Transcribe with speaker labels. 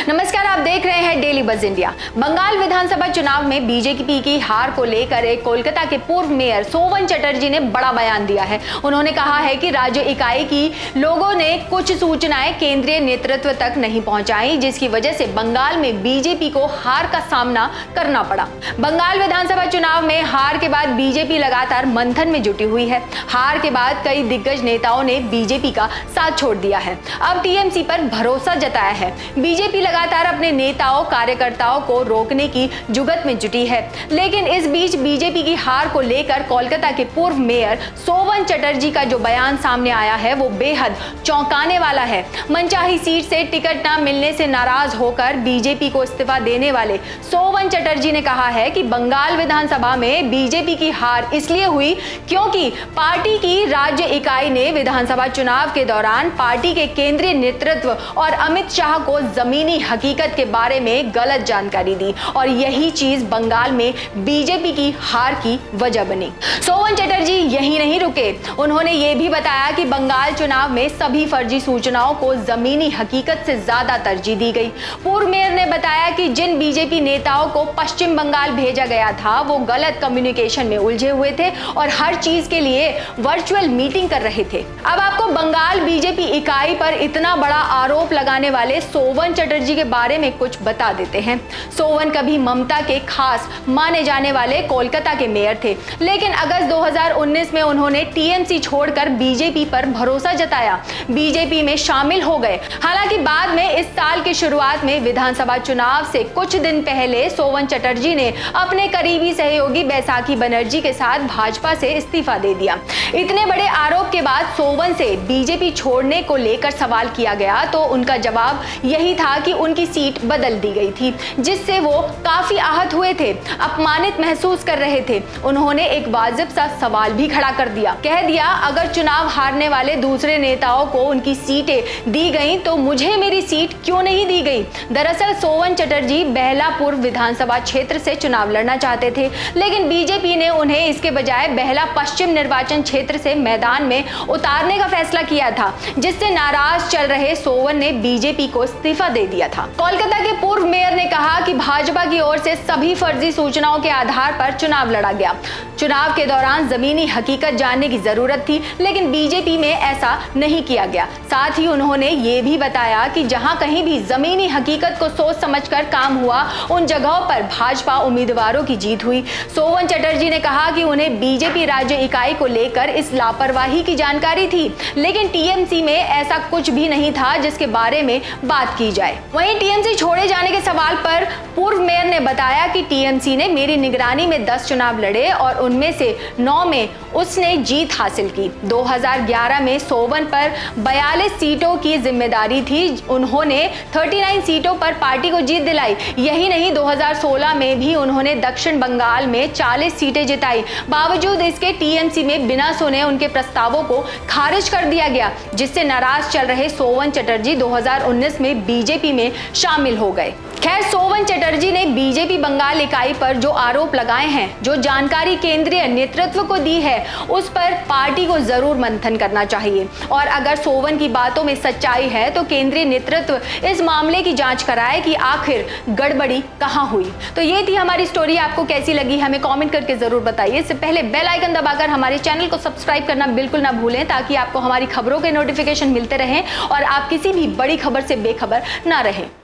Speaker 1: नमस्कार, आप देख रहे हैं डेली बज इंडिया। बंगाल विधानसभा चुनाव में बीजेपी की हार को लेकर एक कोलकाता के पूर्व मेयर सोवन चटर्जी ने बड़ा बयान दिया है। उन्होंने कहा है कि राज्य इकाई की लोगों ने कुछ सूचनाएं केंद्रीय नेतृत्व तक नहीं पहुंचाई, जिसकी वजह से बंगाल में बीजेपी को हार का सामना करना पड़ा। बंगाल विधानसभा चुनाव में हार के बाद बीजेपी लगातार मंथन में जुटी हुई है। हार के बाद कई दिग्गज नेताओं ने बीजेपी का साथ छोड़ दिया है, अब टीएमसी पर भरोसा जताया है। बीजेपी लगातार अपने नेताओं कार्यकर्ताओं को रोकने की जुगत में जुटी है, लेकिन इस बीच बीजेपी की हार को लेकर कोलकाता के पूर्व मेयर सोवन चटर्जी का जो बयान सामने आया है वो बेहद चौंकाने वाला है। मनचाही सीट से टिकट न मिलने से नाराज होकर बीजेपी को इस्तीफा देने वाले सोवन चटर्जी ने कहा है कि बंगाल विधानसभा में बीजेपी की हार इसलिए हुई क्योंकि पार्टी की राज्य इकाई ने विधानसभा चुनाव के दौरान पार्टी के केंद्रीय नेतृत्व और अमित शाह को जमीनी हकीकत के बारे में गलत जानकारी दी और यही चीज बंगाल में बीजेपी की हार की वजह बनी। सोवन चटर्जी यही नहीं रुके, उन्होंने ये भी बताया कि बंगाल चुनाव में सभी फर्जी सूचनाओं को जमीनी हकीकत से ज्यादा तरजीह दी गई। पूर्व मेयर ने बताया कि जिन बीजेपी नेताओं को पश्चिम बंगाल भेजा गया था वो गलत कम्युनिकेशन में उलझे हुए थे और हर चीज के लिए वर्चुअल मीटिंग कर रहे थे। अब आपको बंगाल बीजेपी इकाई पर इतना बड़ा आरोप लगाने वाले सोवन चटर्जी के बारे में कुछ बता देते हैं। सोवन कभी ममता के खास माने जाने वाले कोलकाता के मेयर थे, लेकिन अगस्त 2019 में उन्होंने टीएमसी छोड़कर बीजेपी पर भरोसा जताया, बीजेपी में शामिल हो गए। हालांकि बाद में इस साल की शुरुआत में विधानसभा चुनाव से कुछ दिन पहले सोवन चटर्जी ने अपने करीबी सहयोगी बैसाखी बनर्जी के साथ भाजपा से इस्तीफा दे दिया। इतने बड़े आरोप के बाद सोवन से बीजेपी छोड़ने को लेकर सवाल किया गया तो उनका जवाब यही था कि उनकी सीट बदल दी गई थी, जिससे वो काफी आहत हुए थे, अपमानित महसूस कर रहे थे। उन्होंने एक वाजिब सा सवाल भी खड़ा कर दिया, कह दिया अगर चुनाव हारने वाले दूसरे नेताओं को उनकी सीटें दी गई तो मुझे मेरी सीट क्यों नहीं दी गई। दरअसल सोवन चटर्जी बेहला पूर्व विधानसभा क्षेत्र से चुनाव लड़ना चाहते थे, लेकिन बीजेपी ने उन्हें इसके बजाय बेहला पश्चिम निर्वाचन क्षेत्र से मैदान में उतारने का फैसला किया था, जिससे नाराज चल रहे सोवन ने बीजेपी को इस्तीफा दे दिया था। कोलकाता के पूर्व मेयर ने कहा कि भाजपा की ओर से सभी फर्जी सूचनाओं के आधार पर चुनाव लड़ा गया। चुनाव के दौरान जमीनी हकीकत जानने की जरूरत थी, लेकिन बीजेपी में ऐसा नहीं किया गया। साथ ही उन्होंने ये भी बताया कि जहां कहीं भी जमीनी हकीकत को सोच समझकर काम हुआ उन जगहों पर भाजपा उम्मीदवारों की जीत हुई। सोवन चटर्जी ने कहा कि उन्हें बीजेपी राज्य इकाई को लेकर इस लापरवाही की जानकारी थी, लेकिन टीएमसी में ऐसा कुछ भी नहीं था जिसके बारे में बात की जाए। वहीं टीएमसी छोड़े जाने के सवाल पर पूर्व मेयर ने बताया कि टीएमसी ने मेरी निगरानी में 10 चुनाव लड़े और उनमें से 9 में उसने जीत हासिल की। 2011 में सोवन पर 42 सीटों की जिम्मेदारी थी, उन्होंने 39 सीटों पर पार्टी को जीत दिलाई। यही नहीं, 2016 में भी उन्होंने दक्षिण बंगाल में 40 सीटें जिताई। बावजूद इसके टीएमसी में बिना सुने उनके प्रस्तावों को खारिज कर दिया गया, जिससे नाराज चल रहे सोवन चटर्जी 2019 में बीजेपी में शामिल हो गए। खैर, सोवन चटर्जी ने बीजेपी बंगाल इकाई पर जो आरोप लगाए हैं, जो जानकारी केंद्रीय नेतृत्व को दी है, उस पर पार्टी को जरूर मंथन करना चाहिए और अगर सोवन की बातों में सच्चाई है तो केंद्रीय नेतृत्व इस मामले की जांच कराए कि आखिर गड़बड़ी कहां हुई। तो ये थी हमारी स्टोरी, आपको कैसी लगी हमें कमेंट करके जरूर बताइए। इससे पहले बेल आइकन दबाकर हमारे चैनल को सब्सक्राइब करना बिल्कुल ना भूलें, ताकि आपको हमारी खबरों के नोटिफिकेशन मिलते रहें और आप किसी भी बड़ी खबर से बेखबर ना रहें।